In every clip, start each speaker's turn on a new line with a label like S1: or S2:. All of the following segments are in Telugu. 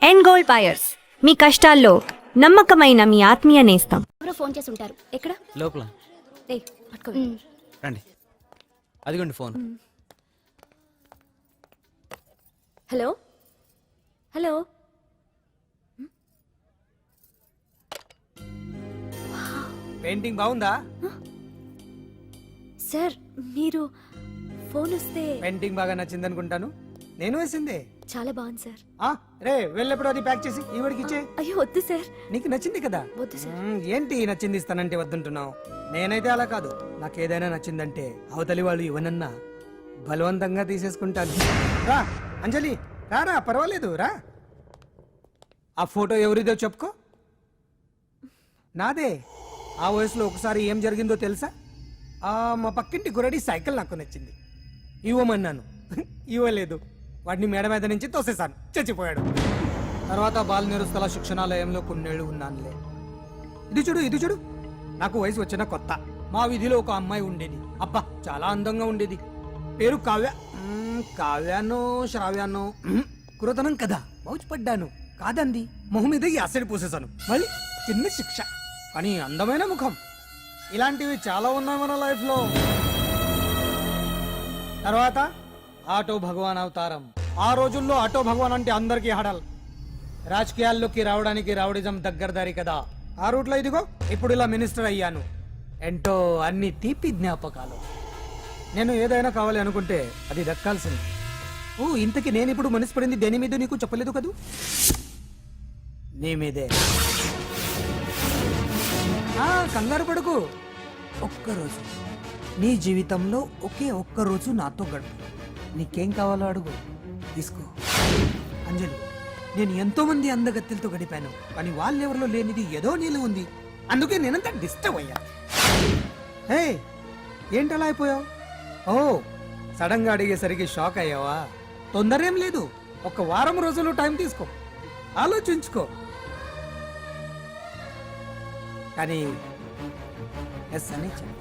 S1: ఎండ్ గోల్డ్ బయర్స్, మీ కష్టాల్లో నమ్మకమైన మీ ఆత్మీయ నేస్తం.
S2: ఎవరో ఫోన్ చేసి ఉంటారు. ఎక్కడ?
S3: లోపల.
S2: ఏయ్ పట్టుకో.
S3: రండి, అదిగోండి ఫోన్.
S2: Hello hello.
S3: పెయింటింగ్ బాగుందా?
S2: సార్ మీరు ఫోన్ వస్తే
S3: పెయింటింగ్ బాగా నచ్చింది అనుకుంటాను. నేను వేసిందే.
S2: చాలా బాగుంది సార్.
S3: రే వెళ్ళేప్పుడు అది ప్యాక్ చేసి ఈవిడికి ఇచ్చే.
S2: అయ్యో వద్దు సార్.
S3: నీకు నచ్చింది కదా.
S2: వద్దు సార్.
S3: ఏంటి నచ్చింది ఇస్తానంటే వద్దుంటున్నావు? నేనైతే అలా కాదు. నాకు ఏదైనా నచ్చిందంటే అవతలి వాళ్ళు ఇవ్వనన్నా బలవంతంగా తీసేసుకుంటాను. రా అంజలి, రారా, పర్వాలేదు రా. ఆ ఫోటో ఎవరిదో చెప్పుకో. నాదే. ఆ వయసులో ఒకసారి ఏం జరిగిందో తెలుసా? మా పక్కింటి గురడి సైకిల్ నాకు నచ్చింది, ఇవ్వమన్నాను. ఇవ్వలేదు. వాడిని మేడ మీద నుంచి తోసేశాను, చచ్చిపోయాడు. తర్వాత బాల నిరుస్తల శిక్షణాలయంలో కొన్నేళ్లు ఉన్నానులే. ఇది చూడు, ఇది చూడు. నాకు వయసు వచ్చిన కొత్త మా వీధిలో ఒక అమ్మాయి ఉండేది. అబ్బా చాలా అందంగా ఉండేది. పేరు కావ్య. కావ్యానో శ్రావ్యానో కురతనం కదా. మౌచిపడ్డాను. కాదంది. మొహం మీద యాసిడ్ పూసేశాను. మళ్ళీ చిన్న శిక్ష, కానీ అందమైన ముఖం. ఇలాంటివి చాలా ఉన్నాయి మన లైఫ్ లో. తర్వాత ఆటో భగవాన్ అవతారం. ఆ రోజుల్లో ఆటో భగవాన్ అంటే అందరికీ హడల్. రాజకీయాల్లోకి రావడానికి రౌడిజం దగ్గరదారి కదా. ఆ రూట్లో ఇదిగో ఇప్పుడు ఇలా మినిస్టర్ అయ్యాను. ఏంటో అన్ని తీపి జ్ఞాపకాలు. నేను ఏదైనా కావాలి అనుకుంటే అది దక్కాల్సింది. ఇంతకీ నేను ఇప్పుడు మనసు పడింది దేని మీద నీకు చెప్పలేదు కదూ? నీ మీదే. కంగారు పడుకు. ఒక్కరోజు నీ జీవితంలో ఒకే ఒక్కరోజు నాతో గడుపు. నీకేం కావాలో అడుగు, తీసుకో. అంజలి, నేను ఎంతో మంది అందగత్తెలతో గడిపాను, కానీ వాళ్ళెవరిలో లేనిది ఏదో నీళ్ళు ఉంది. అందుకే నేనంతా డిస్టర్బ్ అయ్యా. హే, ఏంటలా అయిపోయావు? సడన్ గా అడిగేసరికి షాక్ అయ్యావా? తొందరేం లేదు. ఒక వారం రోజులు టైం తీసుకో, ఆలోచించుకో. కానీ ఎస్ అని చెప్పు.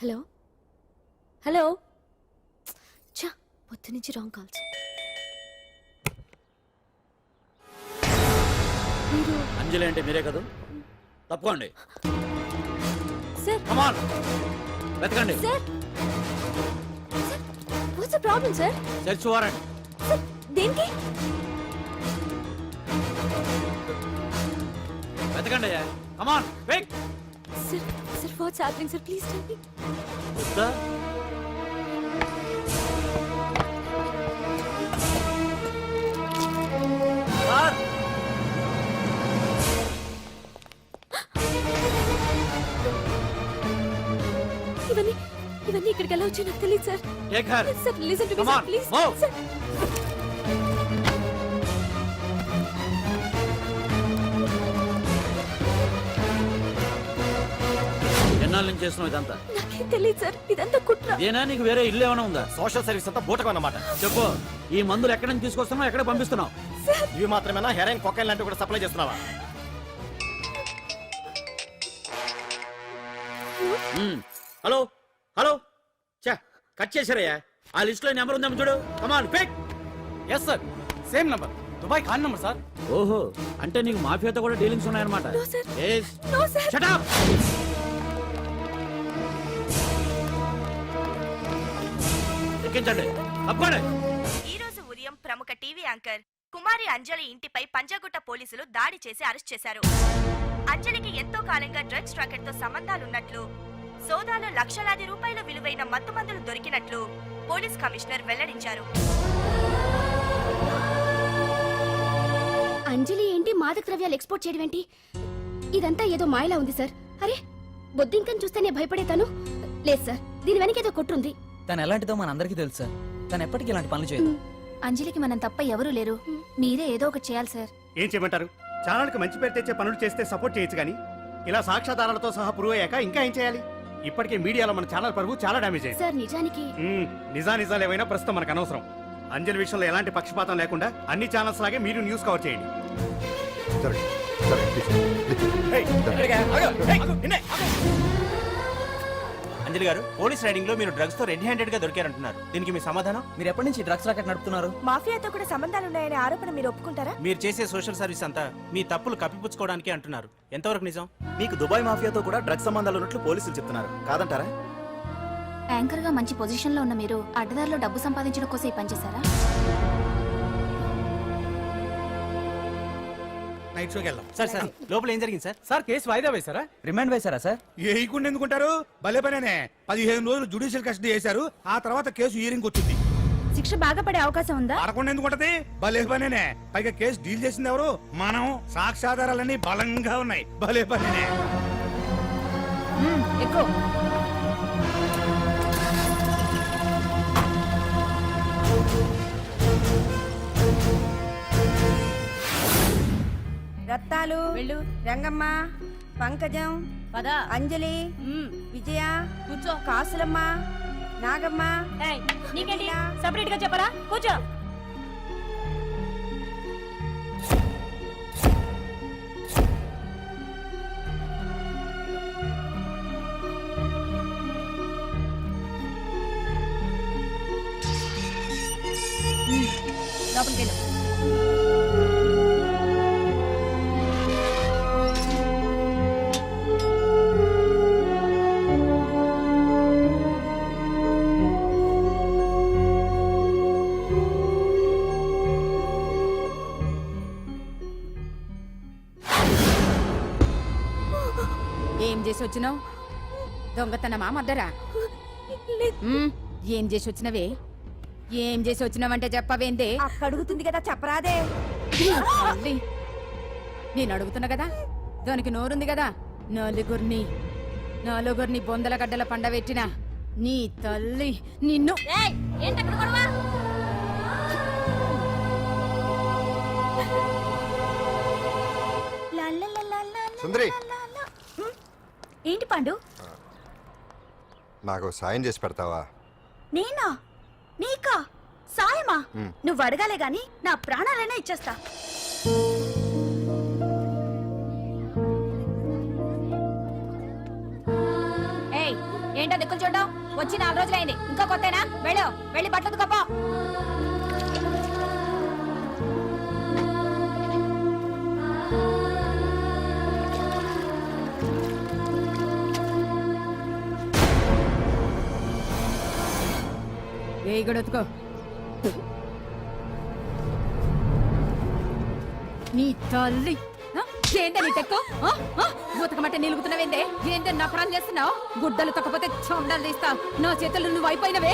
S2: Hello hello. చా, పొద్దు నుంచి రాంగ్ కాల్స్. మీరు
S4: అంజలి అంటే మీరే కదా? తప్పుకోండి.
S2: సార్
S4: కమాన్, వెతకండి.
S2: Sir what's the problem sir?
S4: Search warrant.
S2: Sir దేనికి?
S4: వెతకండి. Come on, quick.
S2: Sir sir what's happening sir? Please tell me.
S4: వద్దా? సార్,
S2: ఇవన్నీ ఇవన్నీ ఇక్కడికి ఎలా వచ్చాయో నాకు తెలియదు sir.
S4: Take her.
S2: Sir listen to me
S4: Come
S2: sir
S4: on,
S2: please.
S4: move.
S2: Sir
S4: ఎన్నాళ్ళ నుంచి చేస్తున్నావు ఇదంతా?
S2: నాకేం తెలియదు సార్, ఇదంతా కుట్ర.
S4: ఇదేనా నీకు వేరే ఇల్లు ఏమైనా ఉందా?
S5: సోషల్ సర్వీస్ అంతా బూటకం అన్నమాట.
S4: చెప్పు, ఈ మందులు ఎక్కడి నుంచి తీసుకొస్తున్నావు, ఎక్కడ పంపిస్తున్నావు?
S2: సార్
S5: ఇవి మాత్రమేనా? హెరాయిన్, కొకైన్ లాంటివి కూడా సప్లై చేస్తున్నావా?
S4: Hello hello. చా, కట్ చేశారయ్యా. ఆ లిస్ట్ లో నెంబర్ ఉందేమో చూడు. Come on, quick.
S5: Yes sir, same number, Dubai Khan number sir.
S4: ఓహో, అంటే నీకు మాఫియాతో కూడా డీలింగ్స్ ఉన్నాయన్నమాట.
S2: No, sir.
S4: Yes.
S2: No sir.
S4: Shut up. ఎక్కించండి, తప్పండి.
S1: ఈ రోజు ఉదయం ప్రముఖ టీవీ యాంకర్ కుమారి అంజలి ఇంటిపై పంజాగుట్ట పోలీసులు దాడి చేసి అరెస్ట్ చేశారు. అంజలికి ఎంతో కాలంగా డ్రగ్స్ రాకెట్ తో సంబంధాలున్నట్లు, సోదాలో లక్షలాది రూపాయల విలువైన మత్తుమందులు దొరికినట్లు పోలీస్ కమిషనర్ వెల్లడించారు.
S2: అంజలి ఏంటి మాదక ద్రవ్యాలు ఎక్స్పోర్ట్ చేయడం ఏంటి? ఇదంతా ఏదో మాయలా ఉంది సార్. అరే, బొద్దింకని చూస్తేనే భయపడేతాను. లేదు సార్, దీని వెనక ఏదో కుట్రుంది.
S6: తను ఎలాంటిదో మనందరికీ తెలుసు సార్. తను ఎప్పటికీ ఇలాంటి పనులు చేయదు.
S7: అంజలికి మనం తప్ప ఎవరూ లేరు. మీరే ఏదో ఒకటి చేయాలి సార్.
S5: ఏం చేయమంటారు? ఛానల్కి మంచి పేరు తెచ్చే పనులు చేస్తే సపోర్ట్ చేయొచ్చు కానీ ఇలా సాక్ష్యాధారాలతో సహా ప్రూవ్ అయ్యాక ఇంకా ఏం చేయాలి? ఇప్పటికే మీడియాలో మన ఛానల్ పరువు చాలా డామేజ్ అయింది.
S2: సార్ నిజానికి
S5: నిజాలు ఏమైనా ప్రస్తుతం మనకు అనవసరం. అంజలి విషయంలో ఎలాంటి పక్షపాతం లేకుండా అన్ని ఛానల్స్ లాగే మీరు న్యూస్ కవర్ చేయండి.
S8: అంజలి గారు, పోలీస్ రైడింగ్ లో మీరు డ్రగ్స్ తో రెడ్ హ్యాండెడ్ గా దొరికారంటున్నారు. దీనికి మీ సమాధానం?
S6: మీరు ఎప్పటి నుంచి డ్రగ్స్ రాకెట్ నడుపుతున్నారు?
S1: మాఫియాతో కూడా సంబంధాలున్నాయనే ఆరోపణ మీరు ఒప్పుకుంటారా?
S8: మీరు చేసే సోషల్ సర్వీస్ అంతా మీ తప్పులు కప్పిపుచ్చుకోవడానికి అంటున్నారు. ఎంతవరకు నిజం?
S9: మీకు దుబాయ్ మాఫియాతో కూడా డ్రగ్స్ సంబంధాలు ఉన్నట్లు పోలీసులు చెప్తున్నారు, కాదంటారా?
S7: యాంకర్ గా మంచి పొజిషన్ లో ఉన్న మీరు అడ్డదారిలో డబ్బు సంపాదించడం కోసం ఈ పనిచేశారా?
S4: నైట్ షోకి వెళ్దాం.
S8: సార్ సార్ లోపల ఏం జరిగింది సార్?
S3: సార్ కేసు వాయిదా వేశారా?
S6: రిమాండ్ వేశారా సార్?
S10: ఏయకుండా ఎందుకుంటారు? భలే పనేనే. 15 రోజులు జుడిషియల్ కస్టడీ చేశారు. ఆ తర్వాత కేసు హియరింగ్ వచ్చింది.
S1: శిక్ష బాగా పడే అవకాశం ఉందా?
S10: పడకుండా ఎందుకుంటది? భలే పనేనే. పైగా కేసు డీల్ చేసింది ఎవరు? మనం. సాక్ష్యాధారాలన్నీ బలంగా ఉన్నాయి. భలే పనేనే.
S1: ఎక్కువ
S11: రత్తాలు వెళ్ళు, రంగమ్మ, పంకజం, అంజలి, విజయ, కూర్చో, కాసులమ్మ, నాగమ్మ.
S1: నీకేంటి సపరేట్ గా చెప్పరా? కూర్చో. లోపలికి వెళ్ళు.
S11: ఏం చేసి వచ్చినావు? దొంగతనమా మద్దరా? ఏం చేసి వచ్చినవే? ఏం చేసి వచ్చినావంటే చెప్పవేందే?
S1: అడుగుతుంది కదా చెప్పరాదే.
S11: తల్లి, నేను అడుగుతున్నా కదా, దానికి నోరుంది కదా. నలుగురిని బొందల గడ్డల పండబెట్టిన నీ తల్లి నిన్ను.
S12: సుందరి,
S1: ఏంటి పండు?
S12: నాకు సాయం చేసి పెడతావా?
S1: నేనా? నీకా సాయమా? నువ్వు అడగాలే గాని నా ప్రాణాలైనా ఇచ్చేస్తా.
S11: ఏయ్, ఏంటో దిక్కులు చూడడం? వచ్చి 4 రోజులైంది, ఇంకా కొత్తేనా? వెళ్ళి బట్టలు కప్ప. ఏ గడొత్తుకో. నీ తల్లి ఏందే నీ తెక్కు? ఉతకమంటే నిలుగుతున్నావేందే? ఏందే నపరం చేస్తున్నావు? గుడ్డలు తక్కపోతే చొండాలు తీస్తా. నా చేతులు నువ్వు అయిపోయినవే.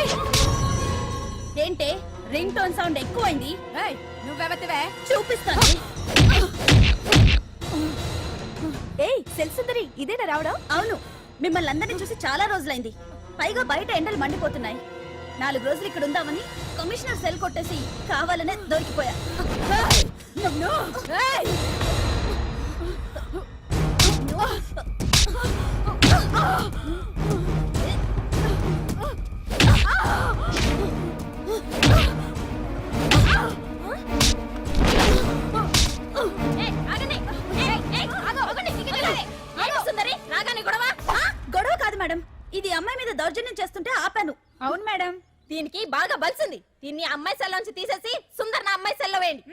S1: ఏంటే రింగ్ టోన్ సౌండ్ ఎక్కువైంది?
S11: నువ్వెవతివే?
S1: చూపిస్తాను. ఏయ్ సెల్సుందరి, ఇదేనా రావడం? అవును, మిమ్మల్ని అందరినీ చూసి చాలా రోజులైంది. పైగా బయట ఎండలు మండిపోతున్నాయి. 4 రోజులు ఇక్కడ ఉందామని కమిషనర్ సెల్ కొట్టేసి కావాలనే దొరికిపోయా. గొడవ కాదు మేడం, ఇది అమ్మాయి మీద దౌర్జన్యం చేస్తుంటే ఆపాను.
S11: అవును మేడం,
S1: దీనికి బాగా బలిసింది. దీన్ని అమ్మాయి సెల్లోంచి తీసేసి సుందర్ నా అమ్మాయి సెల్లో వేయండి.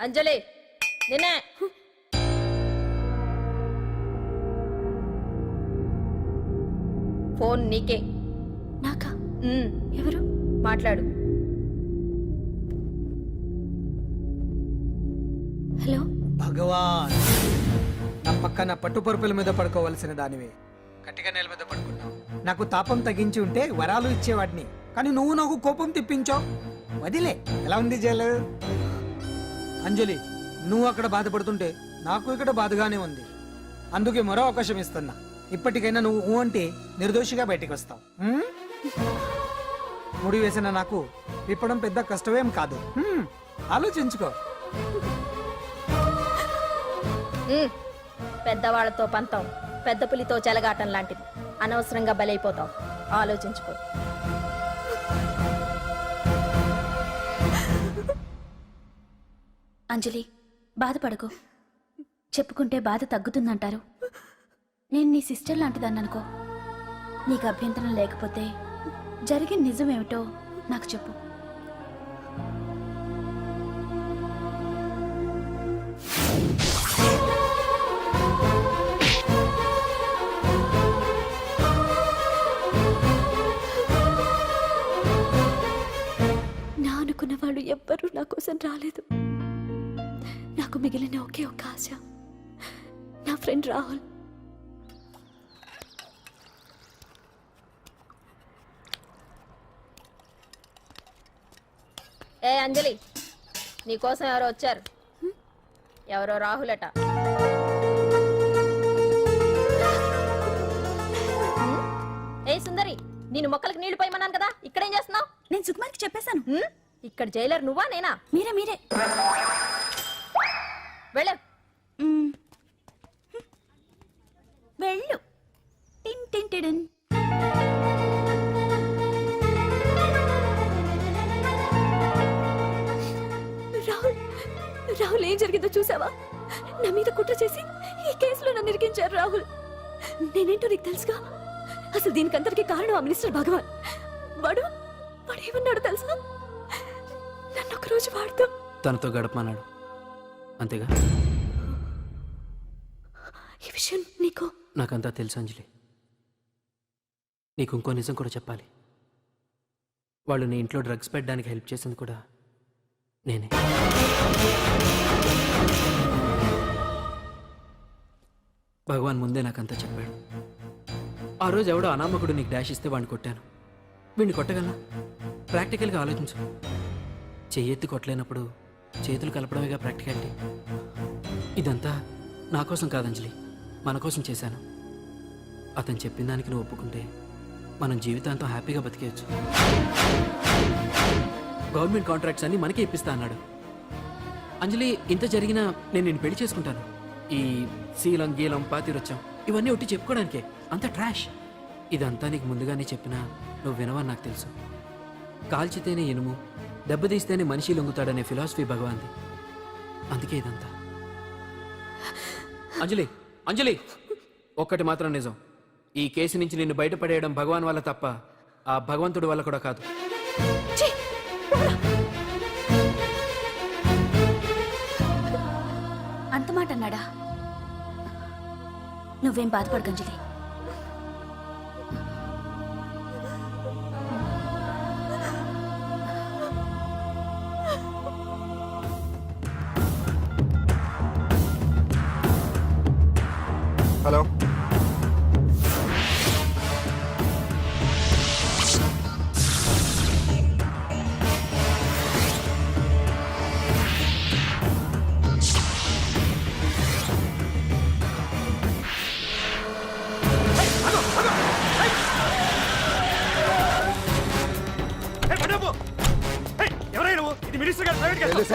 S1: అంజలి, నిన్నే. ఫోన్ నీకే.
S7: నాకా? ఎవరు?
S1: మాట్లాడు.
S7: హలో
S3: భగవాన్, నా పక్కన పట్టుపరుపుల మీద పడుకోవలసిన దానివే గట్టిగా నేల మీద పడుకున్నావు. నాకు తాపం తగ్గించి ఉంటే వరాలు ఇచ్చేవాడిని, కానీ నువ్వు నాకు కోపం తెప్పించావు. వదిలే. ఎలా ఉంది జైలు? అంజలి, నువ్వు అక్కడ బాధపడుతుంటే నాకు ఇక్కడ బాధగానే ఉంది. అందుకే మరో అవకాశం ఇస్తున్నా. ఇప్పటికైనా నువ్వు అంటే నిర్దోషిగా బయటికి వస్తావు. ముడి వేసిన నాకు విప్పడం పెద్ద కష్టమేం కాదు. ఆలోచించుకో.
S1: పెద్దవాళ్లతో పంతం
S2: పెద్ద పులితో చెలగాటం లాంటిది. అనవసరంగా బలైపోతావు. ఆలోచించుకో.
S7: అంజలి, బాధపడకు. చెప్పుకుంటే బాధ తగ్గుతుందంటారు. నేను నీ సిస్టర్ లాంటిదాన్ని అనుకో. నీకు అభ్యంతరం లేకపోతే జరిగిన నిజమేమిటో నాకు చెప్పు.
S2: నా అనుకున్న వాళ్ళు ఎవ్వరూ నా కోసం రాలేదు. నాకు మిగిలిన ఒకే ఒక ఆశ, నా ఫ్రెండ్ రాహుల్. ఏ అంజలి, నీకోసం ఎవరో వచ్చారు. ఎవరో రాహుల్ అట. ఏ సుందరి, నేను మొక్కలకు నీళ్లు పోయమన్నాను కదా, ఇక్కడేం చేస్తున్నావు?
S7: నేను సుకుమార్కి చెప్పేశాను.
S2: ఇక్కడ జైలర్ నువ్వా నేనా?
S7: మీరే
S2: వెళ్ళు.
S7: వెళ్ళు. టిన్ టిన్ టిడిన్.
S2: రాహుల్, రాహుల్ ఏం జరిగిందో చూసావా? నా మీద కుట్ర చేసి ఈ కేసులో నన్ను ఇరికించారు రాహుల్. నేనేంటో నీకు తెలుసుగా. అసలు దీనికంతటికి కారణం ఆ మినిస్టర్ భగవాన్. వాడు వాడు ఏమన్నాడు తెలుసా? నన్ను ఒక రోజు వాడుతూ
S6: తనతో గడపమన్నాడు, అంతేగా?
S2: ఈ విషయం నీకు
S6: నాకంతా తెలుసు అంజలి. నీకు ఇంకో నిజం కూడా చెప్పాలి. వాళ్ళు నీ ఇంట్లో డ్రగ్స్ పెట్టడానికి హెల్ప్ చేసింది కూడా నేనే. భగవాన్ ముందే నాకంతా చెప్పాడు. ఆ రోజు ఎవడో అనామకుడు నీకు డాష్ ఇస్తే వాడిని కొట్టాను. వీడిని కొట్టగలనా? ప్రాక్టికల్గా ఆలోచించు. చెయ్యెత్తి కొట్టలేనప్పుడు చేతులు కలపడమేగా ప్రాక్టికాలిటీ. ఇదంతా నా కోసం కాదంజలి, మన కోసం చేశాను. అతను చెప్పిన దానికి నువ్వు ఒప్పుకుంటే మనం జీవితాంతం హ్యాపీగా బతికేయచ్చు. గవర్నమెంట్ కాంట్రాక్ట్స్ అన్ని మనకే ఇప్పిస్తా అన్నాడు. అంజలి, ఇంత జరిగినా నేను నిన్ను పెళ్లి చేసుకుంటాను. ఈ శీలం గీలం పాతిరొచ్చాం ఇవన్నీ ఒట్టి చెప్పుకోవడానికే. అంత ట్రాష్. ఇదంతా నీకు ముందుగానే చెప్పినా నువ్వు వినవని నాకు తెలుసు. కాల్చితేనే ఇనుము, దెబ్బతీస్తేనే మనిషి లొంగుతాడనే ఫిలాసఫీ భగవాన్ది. అందుకే ఇదంతా. అంజలి, అంజలి, ఒక్కటి మాత్రం నిజం. ఈ కేసు నుంచి నిన్ను బయటపడేయడం భగవాన్ వల్ల తప్ప ఆ భగవంతుడి వల్ల కూడా కాదు.
S7: అంత మాట అన్నాడా? నువ్వేం బాధపడకు అంజలి.
S5: హలో, ఎవరైనా నువ్వు? ఇది మినిస్టర్ గారు ప్రైవేట్ గెస్ట్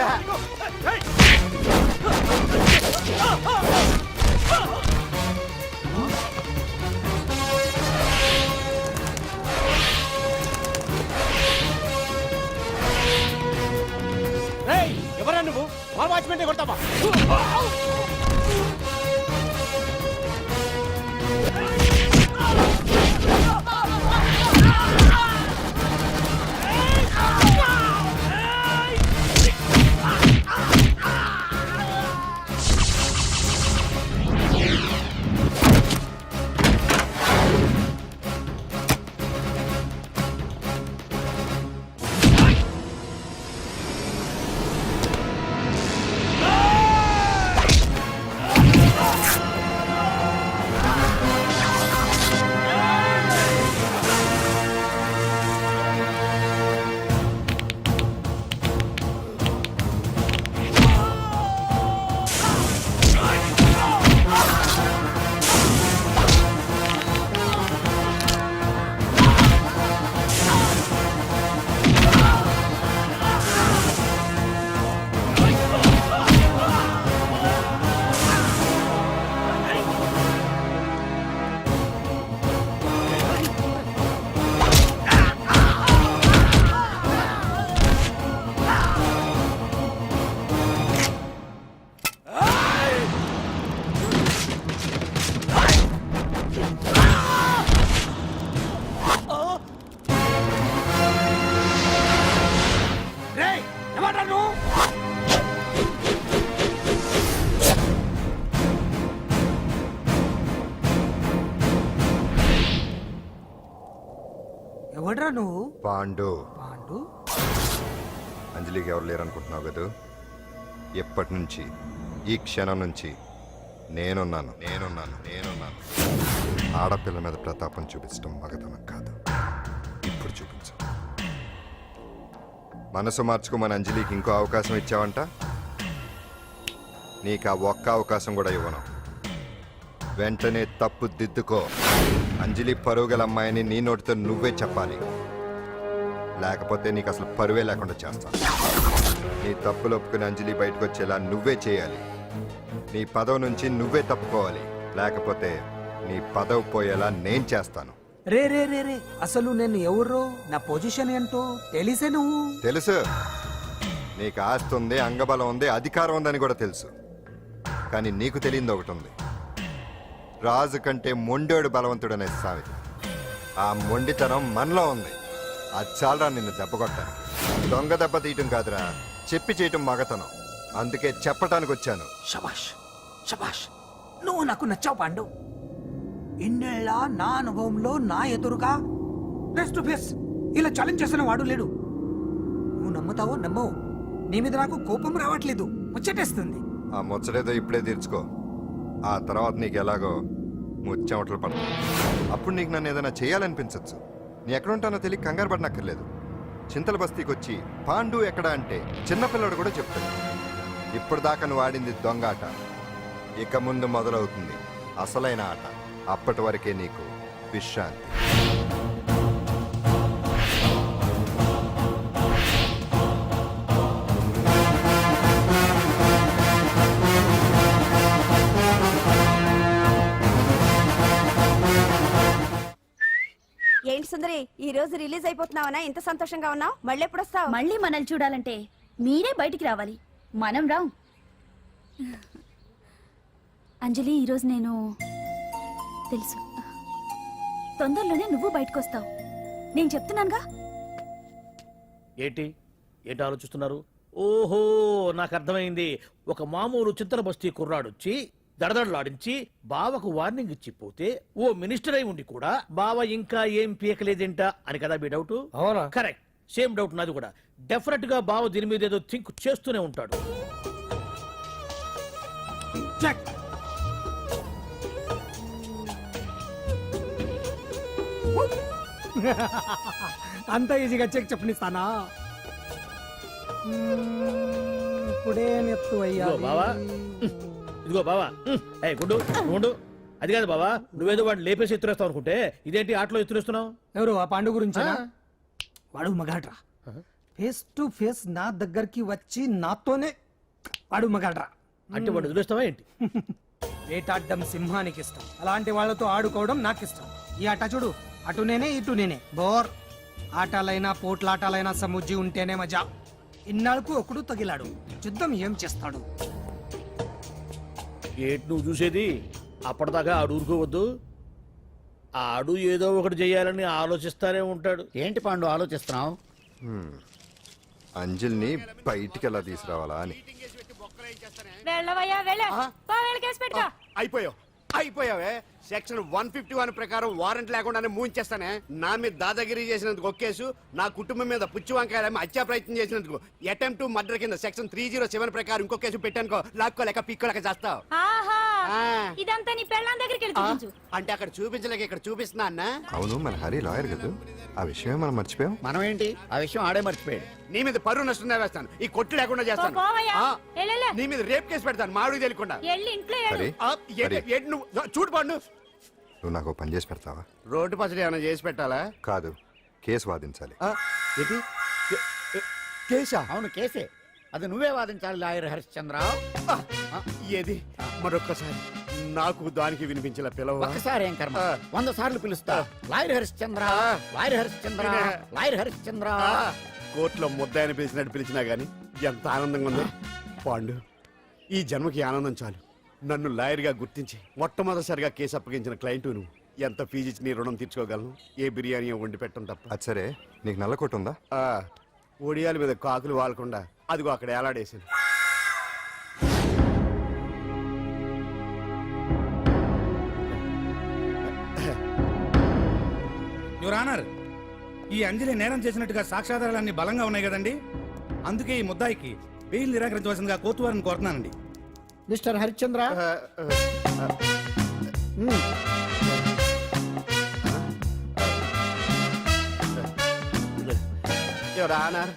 S4: ఎవరా నువ్వు? మా వాచ్మెన్ కొడతావా?
S3: ఎవడ్రా నువ్వు?
S9: పాండు.
S3: పాండు?
S9: అంజలికి ఎవరు లేరనుకుంటున్నావు కదా? ఎప్పటి నుంచి, ఈ క్షణం నుంచి నేనున్నాను. ఆడపిల్ల మీద ప్రతాపం చూపించడం మగతనం కాదు. ఇప్పుడు చూపించు. మనసు మార్చుకోమని అంజలికి ఇంకో అవకాశం ఇచ్చావంట. నీకు ఆ ఒక్క అవకాశం కూడా ఇవ్వను. వెంటనే తప్పు దిద్దుకో. అంజలి పరువుగల అమ్మాయిని నీ నోటితో నువ్వే చెప్పాలి, లేకపోతే నీకు అసలు పరువే లేకుండా చేస్తాను. నీ తప్పులు ఒప్పుకుని అంజలి బయటకు వచ్చేలా నువ్వే చేయాలి. నీ పదవి నుంచి నువ్వే తప్పుకోవాలి, లేకపోతే నీ పదవి పోయేలా నేను చేస్తాను.
S3: రే రే రే రే అసలు నేను ఎవరో, నా పొజిషన్ ఏంటో తెలిసే నువ్వు.
S9: తెలుసు. నీకు ఆస్తి ఉంది, అంగబలం ఉంది, అధికారం ఉందని కూడా తెలుసు. కానీ నీకు తెలియంది ఒకటి ఉంది. రాజు కంటే మొండోడు బలవంతుడనే సామెత. ఆ మొండితనం మనలో ఉంది. అది చాలరా నిన్ను దెబ్బ కొట్టానికి. దొంగ దెబ్బ తీయటం కాదురా, చెప్పి చేయటం మగతనం. అందుకే చెప్పటానికి వచ్చాను.
S3: శబాష్ శబాష్, నువ్వు నాకు నచ్చావు పాండు. ఇన్నేళ్ళ నా అనుభవంలో నా ఎదురుగా ఫేస్ టు ఫేస్ ఇలా ఛాలెంజ్ చేసిన వాడు లేడు. నువ్వు నమ్ముతావో నమ్మవు, నీ మీద నాకు కోపం రావట్లేదు, ముచ్చటేస్తుంది.
S9: ఆ ముచ్చటేదో ఇప్పుడే తీర్చుకో. ఆ తర్వాత నీకు ఎలాగో ముచ్చెమటలు పడతాయి. అప్పుడు నీకు నన్ను ఏదైనా చేయాలనిపించచ్చు. నీ ఎక్కడుంటానో తెలియ కంగారు పడనక్కర్లేదు. చింతల బస్తీకి వచ్చి పాండు ఎక్కడ అంటే చిన్నపిల్లడు కూడా చెప్తాడు. ఇప్పుడు దాకా నువ్వు ఆడింది దొంగ ఆట. ఇక ముందు మొదలవుతుంది అసలైన ఆట. అప్పటి వరకే నీకు విశ్రాంతి.
S2: ఏంటి సుందరి, ఈ రోజు రిలీజ్ అయిపోతున్నావనా? ఇంత సంతోషంగా ఉన్నావు? మళ్ళీ ఎప్పుడు వస్తావు?
S7: మళ్ళీ మనల్ని చూడాలంటే మీరే బయటికి రావాలి, మనం రాం. అంజలి, ఈరోజు నేను తెలుసు, తొందరలోనే నువ్వు బయటకు వస్తావు. నేను చెప్తున్నానుగా.
S4: ఏంటి ఏంటి ఆలోచిస్తున్నారు? ఓహో, నాకు అర్థమైంది. ఒక మామూలు చింతల బస్తీ కుర్రాడొచ్చి దడదడలాడించి బావకు వార్నింగ్ ఇచ్చి పోతే ఓ మినిస్టర్ అయి ఉండి కూడా బావ ఇంకా ఏం పీకలేదేంట అని కదా మీ డౌట్?
S3: అవునా?
S4: కరెక్ట్, సేమ్ డౌట్ నాది కూడా. డెఫినెట్ గా బావ దీని మీద ఏదో థింక్ చేస్తూనే ఉంటాడు.
S3: చెక్. అంత ఈజీగా చెక్ చెప్పనిస్తానా? ఇప్పుడే నెత్తు అయ్యా.
S4: ఇదిగో బావా, ఇదిగో బావా. ఏ గుడ్డు గుండు, అది కాదు బావా, నువ్వేదో వాడిని లేపేసి ఎత్తురేస్తావు అనుకుంటే ఇదేంటి ఆటలో ఎత్తురేస్తున్నావు?
S3: ఎవరు ఆ పాండు గురించి? వాడు మగాడ్రా. ఫేస్ టు ఫేస్ నా దగ్గరికి వచ్చి నాతోనే వాడు మగాడ్రా.
S4: అంటే వాడు వదిలేస్తావా ఏంటి?
S3: వేటాడ్డం సింహానికి ఇష్టం, అలాంటి వాళ్ళతో ఆడుకోవడం నాకు ఇష్టం. ఈ ఆట చూడు, అటు నేనే ఇటు నేనే. బోర్. ఆటలైనా పోట్లాటాలైనా సముజ్జి ఉంటేనే మజా. ఇన్నాళ్ళకు ఒకడు తగిలాడు, యుద్ధం ఏం చేస్తాడు?
S4: ఏంటి నువ్వు చూసేది? అప్పటిదాకా ఆడు ఊరుకోవద్దు. ఆడు ఏదో ఒకటి చెయ్యాలని ఆలోచిస్తానే ఉంటాడు.
S5: ఏంటి పాండు ఆలోచిస్తున్నావు?
S9: అంజలిని బయటికి ఎలా తీసుకురావాలా అని.
S5: అయిపోయావే. సెక్షన్ 151 ప్రకారం వారెంట్ లేకుండానే మూయించేస్తానే. నా మీద దాదాగిరి చేసినందుకు ఒక కేసు, నా కుటుంబం మీద పుచ్చి వంకాయలేమో హత్యా ప్రయత్నం చేసినందుకు అటెంప్ట్ టు మర్డర్ కింద సెక్షన్ 307 ప్రకారం ఇంకో కేసు పెట్టానుకో, లాక్కోలేక పీక్కోలేక చేస్తావు.
S7: ఇదంతా నీ పెళ్ళాం దగ్గరికి వెళ్ళి
S5: అంటే అక్కడ చూపించలేక ఇక్కడ చూపిస్తున్నా అన్న.
S9: అవును, మన హరి లాయర్ కదా, ఆ విషయమే మనం మర్చిపోయాం.
S5: మనం ఏంటి ఆ విషయం ఆడే మర్చిపోయాడు. నీ మీద పరువు నష్టం వేస్తాను, ఈ కొట్టు లేకుండా చేస్తాను. నీ మీద రేప్ కేసు పెడతాను మాడు తెలియకుండా.
S9: హరి, హరి,
S5: నువ్వు చూడు పండు,
S9: నువ్వు నాకు పని చేసి పెడతావా?
S5: రోడ్డు పచ్చడి ఏమైనా చేసి పెట్టాలా?
S9: కాదు, కేసు వాదించాలి.
S5: కేసా? అవును కేసే, అది నువ్వే వాదించాలి లాయర్ హరిశ్చంద్ర. ఏది మరొక్కసారి నాకు దానికి వినిపించిన పిలవ.
S8: ఒక్కసారి ఏం కర్మ, 100 సార్లు పిలుస్తా. Lawyer Harishchandra, lawyer Harishchandra, lawyer Harishchandra.
S5: కోర్టులో ముద్దాయని పిలిచినట్టు పిలిచినా గానీ ఎంత ఆనందంగా ఉందో పాండు. ఈ జన్మకి ఆనందం చాలు. నన్ను లాయర్ గా గుర్తించి మొట్టమొదటిసారిగా కేసు అప్పగించిన క్లయింట్ నువ్వు. ఎంత ఫీజు ఇచ్చి నీ రుణం తీర్చుకోగలను? ఏ బిర్యానీ వండి పెట్టడం తప్ప.
S9: అది సరే, నీకు నల్ల కొట్టు ఉందా?
S5: ఒడియాల మీద కాకులు వాలకుండా అదిగో అక్కడ ఏలాడేసింది.
S10: యువర్ ఆనర్, ఈ అంజలి నేరం చేసినట్టుగా సాక్ష్యాధారాలన్నీ బలంగా ఉన్నాయి కదండి, అందుకే ఈ ముద్దాయికి బెయిల్ నిరాకరించవలసిందిగా కోర్టు వారిని కోరుతున్నానండి.
S8: మిస్టర్ హరిశ్చంద్ర,
S5: యువర్ ఆనర్,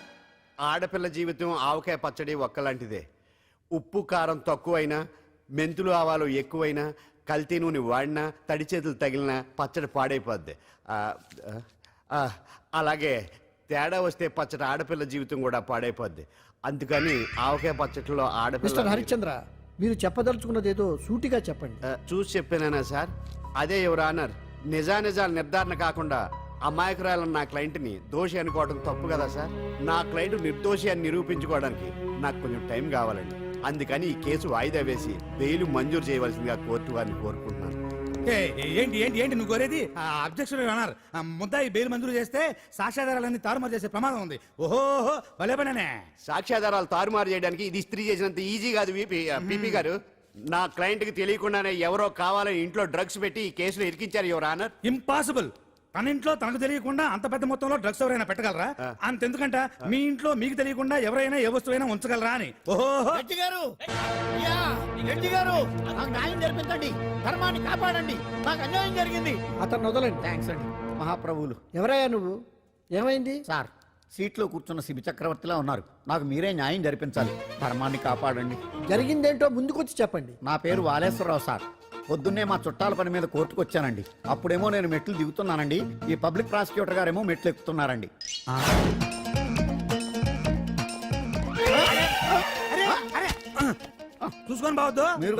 S5: ఆడపిల్ల జీవితం ఆవకాయ పచ్చడి ఒక్కలాంటిదే. ఉప్పు కారం తక్కువైనా, మెంతులు ఆవాలు ఎక్కువైనా, కల్తీ నూనె వాడినా, తడి చేతులు తగిలినా పచ్చడి పాడైపోద్ది. అలాగే తేడా వస్తే పచ్చడి ఆడపిల్ల జీవితం కూడా పాడైపోద్ది. అందుకని ఆవకాయ పచ్చడిలో ఆడపిల్ల.
S8: హరిశ్చంద్ర, మీరు చెప్పదలుచుకున్నది ఏదో సూటిగా చెప్పండి.
S5: చూసి చెప్పానా సార్? అదే యువర్ ఆనర్, నిజానిజాలు నిర్ధారణ కాకుండా అమాయకురాలన్న నా క్లయింట్ని దోషి అనుకోవడం తప్పు కదా సార్? నా క్లయింట్ నిర్దోషి అని నిరూపించుకోవడానికి నాకు కొంచెం టైం కావాలండి. అందుకని ఈ కేసు వాయిదా వేసి బెయిల్ మంజూరు చేయవలసిందిగా కోర్టు వారిని కోరుకుంటున్నాను.
S10: ఏంటి ఏంటి ఏంటి నువ్వు కోరేది? అబ్జెక్షన్ అన్నారు. ముద్దాయి బెయిల్ మంజూరు చేస్తే సాక్ష్యాధారాలన్నీ తారుమారు చేసే ప్రమాదం ఉంది. ఓహో భలే పనేనే.
S5: సాక్ష్యాధారాలు తారుమారు చేయడానికి ఇది ఇస్త్రీ చేసినంత ఈజీ కాదు పీపీ గారు. నా క్లయింట్ కి తెలియకుండానే ఎవరో కావాలని ఇంట్లో డ్రగ్స్ పెట్టి ఈ కేసులో ఇరికించారు యువర్ ఆనర్.
S10: ఇంపాసిబుల్. తన ఇంట్లో తనకు తెలియకుండా అంత పెద్ద మొత్తంలో డ్రగ్స్ ఎవరైనా పెట్టగలరా? అంతెందుకంట మీ ఇంట్లో మీకు తెలియకుండా ఎవరైనా ఏ వస్తువైనా ఉంచగలరా అని. ఓహో
S8: గారు, గారు, నాకు న్యాయం జరిపించండి, ధర్మాన్ని కాపాడండి, నాకు అన్యాయం జరిగింది. అతను వదలండి. థ్యాంక్స్ అండి మహాప్రభువులు. ఎవరయ్యా నువ్వు? ఏమైంది? సార్, సీట్లో కూర్చున్న శిబి చక్రవర్తిలా ఉన్నారు. నాకు మీరే న్యాయం జరిపించాలి, ధర్మాన్ని కాపాడండి. జరిగిందేంటో ముందుకొచ్చి చెప్పండి. నా పేరు వాలేశ్వరరావు సార్. పొద్దున్నే మా చుట్టాల పని మీద కోర్టుకు వచ్చానండి. అప్పుడేమో నేను మెట్లు దిగుతున్నానండి, ఈ పబ్లిక్ ప్రాసిక్యూటర్ గారేమో మెట్లు ఎక్కుతున్నారండి.
S10: చూసుకొని బావద్దు.
S8: మీరు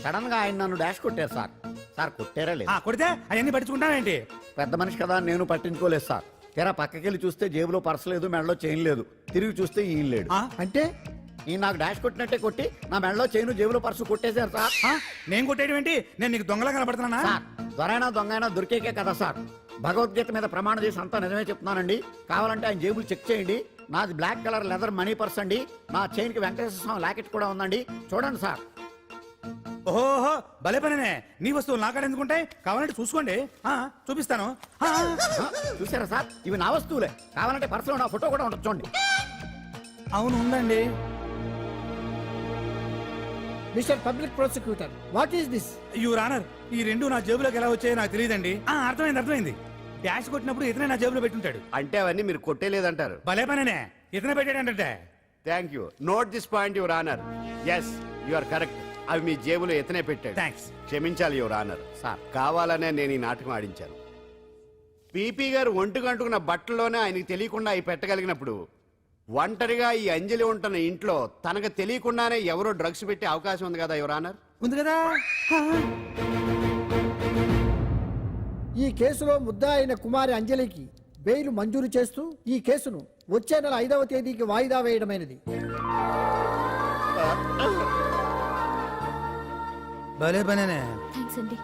S8: సడన్ గా ఆయన నన్ను డాష్ కొట్టారు సార్. సార్ కొట్టారా లేదు?
S10: కొడితే అవన్నీ పట్టించుకుంటానేంటి?
S8: పెద్ద మనిషి కదా నేను పట్టించుకోలేదు సార్. తెరా పక్కకెళ్ళి చూస్తే జేబులో పర్స్ లేదు, మెడలో చైన్ లేదు. తిరిగి చూస్తే ఈయన లేడు. అంటే ఈయన నాకు డాష్ కొట్టినట్టే కొట్టి నా మెడలో చైన్ జేబులో పర్సు కొట్టేశారు సార్.
S10: నేను కొట్టేయడం ఏంటి? నేను నీకు దొంగలా కనపడుతున్నా?
S8: సార్, దొరైనా దొంగైనా దొరికేకే కదా సార్. భగవద్గీత మీద ప్రమాణం చేసి అంతా నిజమే చెప్తున్నానండి. కావాలంటే ఆయన జేబులు చెక్ చేయండి. నాది black colour leather money purse అండి. నా చైన్ కి వెంకటేశ్వర స్వామి లాకెట్ కూడా ఉందండి. చూడండి సార్.
S10: ఓహో భలే పనేనే. నీ వస్తువులు నాకాడ ఎందుకుంటాయి? కావాలంటే చూసుకోండి, చూపిస్తాను.
S8: చూసారా సార్, ఇవి నా వస్తువులే. కావాలంటే పర్సులో నా ఫోటో కూడా ఉంటుంది, చూడండి.
S10: అవును ఉందండి.
S8: Mister public prosecutor, what is this?
S10: Your honour, ఈ రెండు నా జేబులోకి ఎలా వచ్చాయో నాకు తెలియదండి. అర్థమైంది. డాష్ కొట్టినప్పుడు ఇతనే నా జేబులో పెట్టుంటాడు.
S5: అంటే అవన్నీ మీరు కొట్టేలేదంటారు?
S10: భలే పనేనే, ఇతనే పెట్టాడంటే.
S5: Thank you. Note this point your honour. Yes, you are correct. అవి మీ జేబులో ఇతనే పెట్టాడు.
S10: థ్యాంక్స్.
S5: క్షమించాలి యువర్ ఆనర్. సార్, కావాలనే నేను ఈ నాటకం ఆడించాను. పీపీ గారు ఒంటికి అంటుకున్న బట్టల్లోనే ఆయనకి తెలియకుండా అవి పెట్టగలిగినప్పుడు, ఒంటరిగా ఈ అంజలి ఉంటున్న ఇంట్లో తనకు తెలియకుండానే ఎవరో డ్రగ్స్ పెట్టే అవకాశం ఉంది కదా యువర్ ఆనర్?
S10: ఉంది కదా.
S8: ఈ కేసులో ముద్దా అయిన కుమారి అంజలికి బెయిల్ మంజూరు చేస్తూ ఈ కేసును వచ్చే నెల 5వ తేదీకి వాయిదా వేయడమైనది.
S10: భలే పనేనే.
S2: థ్యాంక్స్ అండి.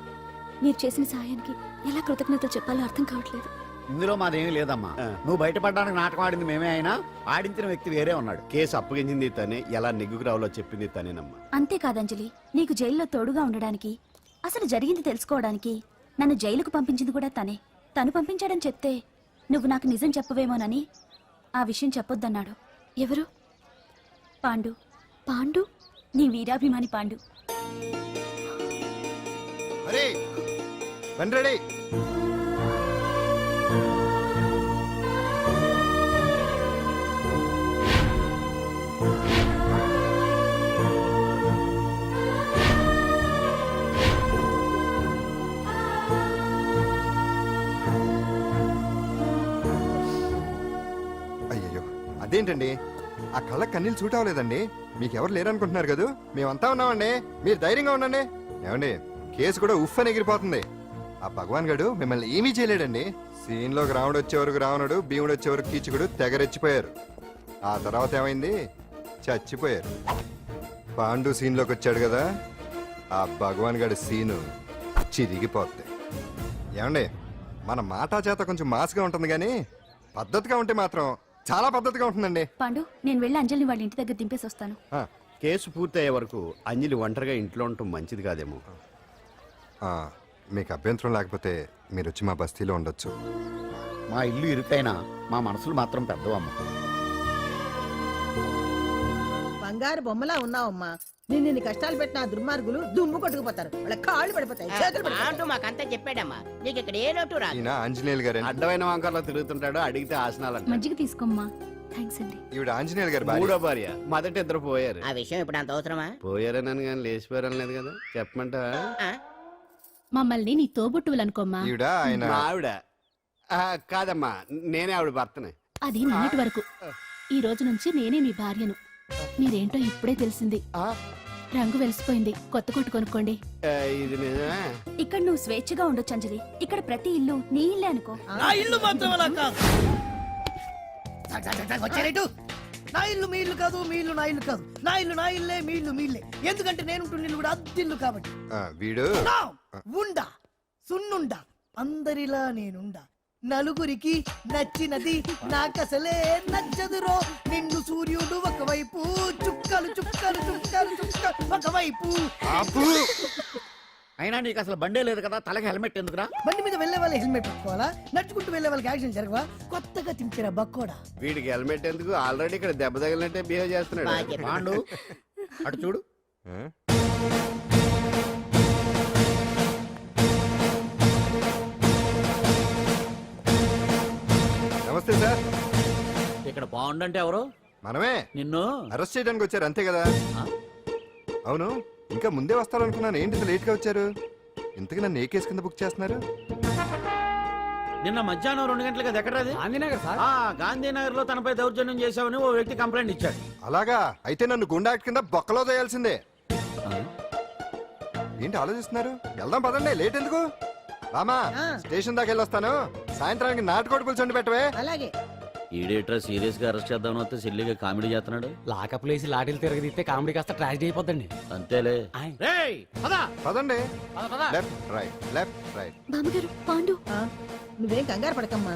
S2: మీరు చేసిన సహాయానికి ఎలా కృతజ్ఞతలు చెప్పాలో అర్థం కావట్లేదు.
S8: ఇందులో మాదేమీ లేదమ్మా. నువ్వు బయటపడడానికి నాటకం ఆడింది మేమే అయినా ఆడించిన వ్యక్తి వేరే ఉన్నాడు.
S5: కేసు అప్పగించింది తనే, ఎలా నెగ్గుకు రావాలో చెప్పింది తనేనమ్మా.
S7: అంతేకాదంజలి, నీకు జైల్లో తోడుగా ఉండడానికి, అసలు జరిగింది తెలుసుకోవడానికి నన్ను జైలుకు పంపించింది కూడా తనే. తను పంపించాడని చెప్తే నువ్వు నాకు నిజం చెప్పవేమోనని ఆ విషయం చెప్పొద్దన్నాడు.
S2: ఎవరు?
S7: పాండు.
S2: పాండు?
S7: నీ వీరాభిమాని పాండు.
S9: అయ్యయ్యో, అదేంటండి? ఆ కళ్ళ కన్నీళ్ళు సూట్ అవ్వలేదండి. మీకెవరు లేరనుకుంటున్నారు కదా? మేమంతా ఉన్నామండి, మీరు ధైర్యంగా ఉండండి. ఏమండి, కేసు కూడా ఉఫ్ అని ఎగిరిపోతుంది. ఆ భగవాన్ గడు మిమ్మల్ని ఏమీ చేయలేడండి. సీన్లోకి రావణుడు వచ్చే వరకు రావణుడు, భీముడు వచ్చే వరకు కీచుకుడు తెగరెచ్చిపోయారు. ఆ తర్వాత ఏమైంది? చచ్చిపోయారు. పాండు సీన్లోకి వచ్చాడు కదా, ఆ భగవాన్ గడి సీను చిరిగిపోద్ది. ఏమండి, మన మాటా చేత కొంచెం మాస్గా ఉంటుంది కానీ పద్ధతిగా ఉంటే మాత్రం చాలా పద్ధతిగా ఉంటుందండి.
S7: పాండు, నేను వెళ్ళి అంజలిని వాళ్ళ ఇంటి దగ్గర దింపేసి వస్తాను.
S5: కేసు పూర్తయ్యే వరకు అంజలి ఒంటరిగా ఇంట్లో ఉండటం మంచిది కాదేమో.
S9: మీకు అభ్యంతరం లేకపోతే మీరు వచ్చి మా బస్తీలో ఉండొచ్చు.
S8: మా ఇల్లు ఇరుకైనా మా మనసులు మాత్రం పెద్దవమ్మ.
S12: బంగారు బొమ్మలా ఉన్నావమ్మా. నిన్ను కష్టాలు పెట్టిన ఆ దుర్మార్గులు దుమ్ము కొట్టుకుపోతారు. వాళ్ళ కాళ్ళు పడిపోతాయి, చేతులు పడిపోతాయి.
S13: మాకంతా చెప్పాడమ్మా, నీకు ఇక్కడ ఏ లోటు రాదు.
S9: ఈయన ఆంజనేయులు గారు
S5: అడ్డమైన వంకర్లో తిరుగుతుంటాడు, అడిగితే ఆసనాలు
S7: మజ్జిగ తీసుకోమ్మా. థ్యాంక్స్ అండి.
S9: ఈవిడ ఆంజనేయులు గారు భార్య.
S5: మూడో భార్య. మొదట ఇద్దరు పోయారు.
S13: ఆ విషయం ఇప్పుడు అంత అవసరమా?
S5: పోయారనని కానీ లేచిపోయారని లేదు కదా, చెప్పమంటా?
S13: ఆ?
S7: మమ్మల్ని నీ తోబుట్టువులు అనుకోమ్మా.
S9: ఈవిడ ఆయన
S5: మా ఆవిడ కాదమ్మా, నేనే ఆవిడ భర్తనే.
S7: అది నిన్నటి వరకు. ఈ రోజు నుంచి నేనే మీ భార్యను. మీరేంటో ఇప్పుడే తెలిసింది. రంగు వెలిసిపోయింది, కొత్త కొట్టు కొనుక్కోండి.
S5: ఇది నిజమే.
S7: ఇక్కడ నువ్వు స్వేచ్ఛగా ఉండొచ్చు అంజలి. ఇక్కడ ప్రతి ఇల్లు నీ ఇల్లే అనుకో.
S8: నా ఇల్లు మాత్రం అలా కాదు. వచ్చారేటు? నా ఇల్లు మీ ఇల్లు కాదు, మీ ఇల్లు నా ఇల్లు కాదు. నా ఇల్లు నా ఇల్లే, మీ ఇల్లు మీ ఇల్లే. ఎందుకంటే నేను ఇల్లు కూడా అద్దిల్లు కాబట్టి.
S9: వీడు
S8: నా ఉండా సున్నుండా అందరిలా నేనుండా. నలుగురికి నచ్చినది నాకసలే నచ్చదురో. నిండు సూర్యుడు ఒకవైపు, చుక్కలు చుక్కలు చుక్కలు చుక్కలు ఒకవైపు. అయినా నీకు అసలు బండే లేదు కదా, తలకి హెల్మెట్ ఎందుకురా? బండి మీద వెళ్లే వాళ్ళు హెల్మెట్ పెట్టుకోవాలా? నడుచుకుంటూ వెళ్లే వాళ్ళకి యాక్సిడెంట్ జరగవా? కొత్తగా తింటారా బక్కోడా?
S5: వీడికి హెల్మెట్ ఎందుకు, ఆల్రెడీ ఇక్కడ దెబ్బ తగిలినట్టే బిహేవ్ చేస్తున్నాడు.
S8: పాండు అటు చూడు.
S9: నమస్తే సార్.
S4: ఇక్కడ బాగుండంటే ఎవరు?
S9: మనమే.
S4: నిన్ను
S9: అరెస్ట్ చేయడానికి వచ్చారు అంతే కదా? అవును, ఇంకా ముందే వస్తారనుకున్నాను. ఏంటి ఇంత లేట్ గా వచ్చారు? ఇంతకు నన్ను ఏ కేసు కింద బుక్ చేస్తున్నారు?
S4: నిన్న మధ్యాహ్నం 2 గంటలకు అది ఎక్కడది?
S3: గాంధీనగర్ సార్.
S4: గాంధీనగర్ లో తనపై దౌర్జన్యం చేశామని ఓ వ్యక్తి కంప్లైంట్ ఇచ్చాడు.
S9: అలాగా? అయితే నన్ను గుండా యాక్ట్ కింద బొక్కలో చేయాల్సిందే. ఏంటి ఆలోచిస్తున్నారు? వెళ్దాం పదండి, లేట్ ఎందుకు? రామా, స్టేషన్ దాకా వెళ్ళొస్తాను. సాయంత్రానికి నాటుకోడి పులుసు వండి పెట్టవే.
S12: అలాగే.
S4: ఈడేట్రా సీరియస్ గా అరెస్ట్ చేద్దామని వస్తే సిల్లిగా కామెడీ చేస్తున్నాడు.
S3: లాకప్ లేసి లాటిల్ తిరగదీస్తే కామెడీ కాస్త ట్రాజడీ అయిపోద్దండి.
S4: అంతేలే.
S9: పదండి. Left right, left right.
S2: బామ్మగారు, పాండు.
S12: నువ్వేం కంగారు పడకమ్మా.